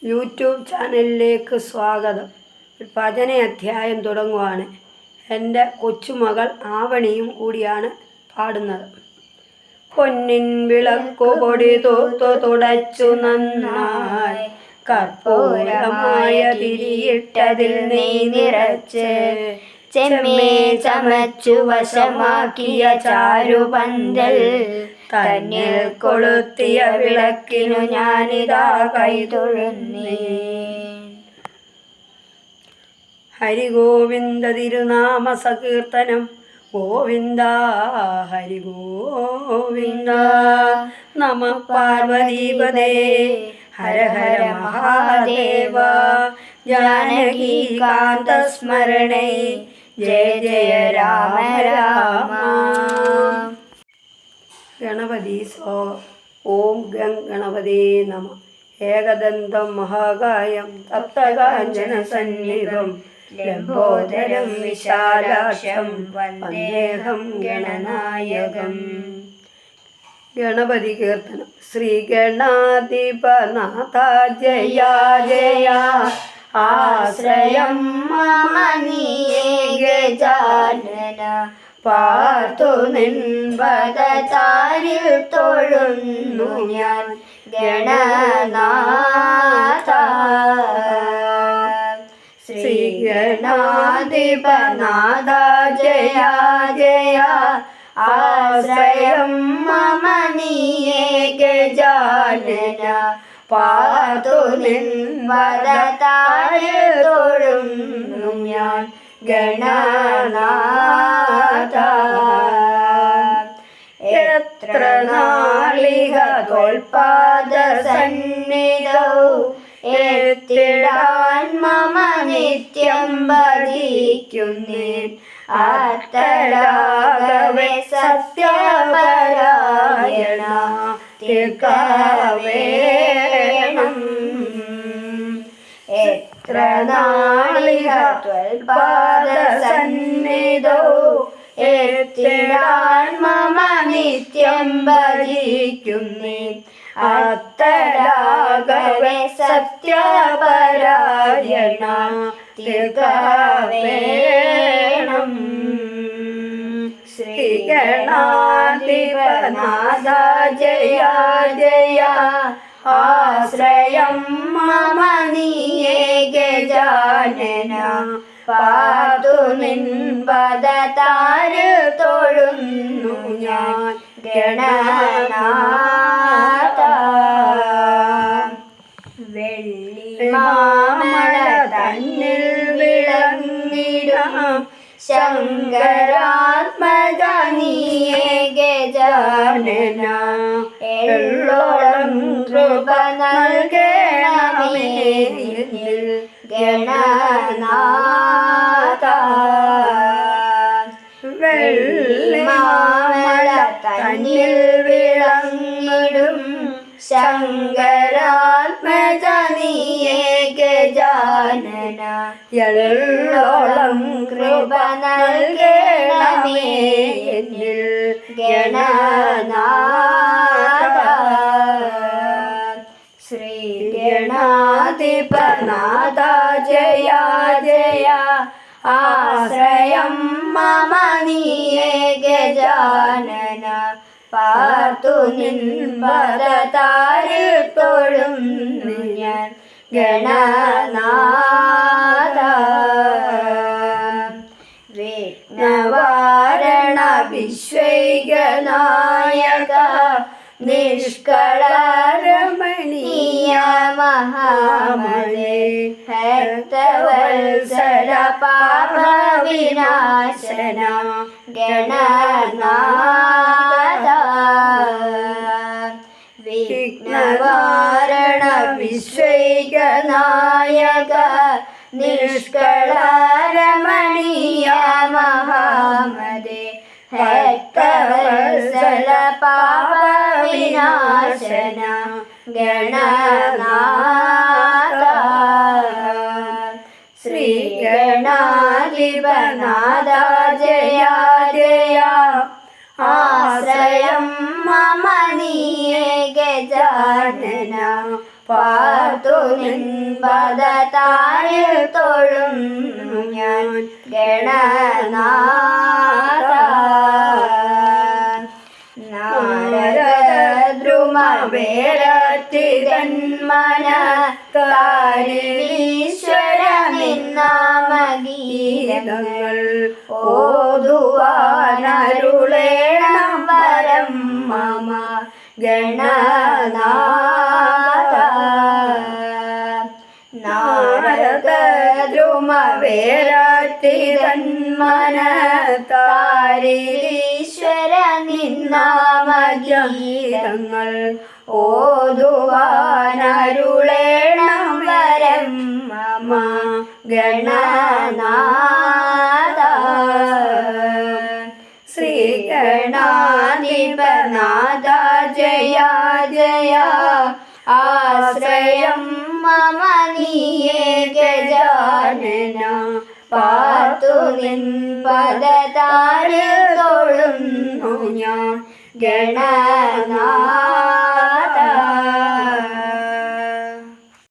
YouTube ചാനലിലേക്ക് സ്വാഗതം. ഒരു ഭജന അധ്യായം തുടങ്ങുവാണ്. എൻ്റെ കൊച്ചുമകൾ ആവണിയും കൂടിയാണ് പാടുന്നത്. പൊന്നിൻ വിളക്കുപൊടി തൂത്തു തുടച്ചു നന്നായി കർപ്പൂരമായ തിരിയിട്ടതിൽ നെയ് നിറച്ച് ചെമ്മേ ചമച്ചു വശമാക്കിയ ചാരുപന്തൽ തന്നിൽ കൊളുത്തിയ വിളക്കിനു ഞാനിതാ കൈതൊഴുന്നേ. ഹരിഗോവിന്ദ തിരുനാമ സകീർത്തനം. ഗോവിന്ദ ഹരി ഗോവിന്ദ. നമ പാർവതീപദേ ഹര ഹര മഹാദേവ. ജാനകീകാന്തസ്മരണേ ജയ ജയ രാമ രാമ. ഗണപതി ശ്ലോകം. ഓം ഗം ഗണപതേ നമ. ഏകദന്തം മഹാകായം തപ്തകാഞ്ചന സന്നിധം ലംബോദരം വിശാലാക്ഷം വന്ദേഹം ഗണനായകം. ഗണപതി കീർത്തനം. ശ്രീ ഗണാധിപനാഥ ജയ ജയ. ആശ്രയം മമ നീയേ ഗജാനന. പാർത്തു നിൻപദതാരിൽ തൊഴുന്നു ഞാൻ ഗണനാഥ. ശ്രീ ഗണാധിപനാഥ ജയ ജയ. ആശ്രയം മമ നീയേ ഗജാനന. പാർത്തു നിൻപദതാരിൽ തൊഴുന്നു ഞാൻ ഗണനാഥ. എത്ര നാളിക തോൽപാദ സന്നിധൗ എത്തിടാൻ മമ നിത്യം ഭജിക്കുന്നേൻ. ആർത്തരാഗവേ സത്യപരായണ തികവേണം. എത്ര നാളിക ത്വൽപാദ സന്നിധൗ എത്തിടാൻ മമ നിത്യം ഭജിക്കുന്നേൻ. ആർത്തരാഗവേ സത്യപരായണ തികവേണം. ശ്രീ ഗണാധിപനാഥ ജയ ജയ. ആശ്രയം മമ നീയേ ഗജാനന. പാർത്തു നിൻപദതാരിൽ തൊഴുന്നു ഞാൻ ഗണനാഥ. വെള്ളിമാമല തന്നിൽ വിളങ്ങിടാം ശങ്കരാത്മജ നീയേ ഗജാനന. എള്ളോളം കൃപ നൽകണമേ ഗണനാഥ. വെള്ളിമാമല തന്നിൽ വിളങ്ങിടും ശങ്കരാത്മജ നീയേ ഗജാനന. എള്ളോളം കൃപ നൽകണമേ ഗണനാഥ. ശ്രീ ഗണാധിപനാഥ ജയ ജയ. ആശ്രയം മമ നീയേ ഗജാനന. പാർത്തു നിൻപദതാരിൽ തൊഴുന്നു ഞാൻ ഗണനാഥ. വിഘ്നവാരണ വിശ്വൈകനായക. നിഷ്കളരമണീയ മഹാമലേ. ഭക്തവത്സല പാപവിനാശന ഗണനാഥ. വിഘ്നവാരണ വിശ്വൈകനായക. നിഷ്കളരമണീയ മഹാമലേ. ഭക്തവത്സല പാപവിനാശന ഗണനാഥ. ശ്രീ ഗണാധിപനാഥ ജയ ജയ. ആശ്രയം മമ നീയേ ഗജാനന. പാർത്തു നിൻപദതാരിൽ തൊഴുന്നു ഞാൻ ഗണനാഥ. നാരദദ്രുമവേരത്തിതന്മനത്താരിലീശ്വര നിന്നാമഗീതങ്ങൾ ഓതുവാനരുളേണം വരം മമ ഗണനാഥ. നാരദദ്രുമവേരത്തിതന്മനത്താരിലീശ്വര നിന്നാമഗീതങ്ങൾ ഓതുവാനരുളേണം വരം മമ ഗണനാഥ. ശ്രീഗണാധിപനാഥ ജയ ജയ ആശ്രയം മമ നീയേ ഗജാനന. പാർത്തു നിൻപദതാരിൽ തൊഴുന്നു ഞാൻ ഗണനാഥ.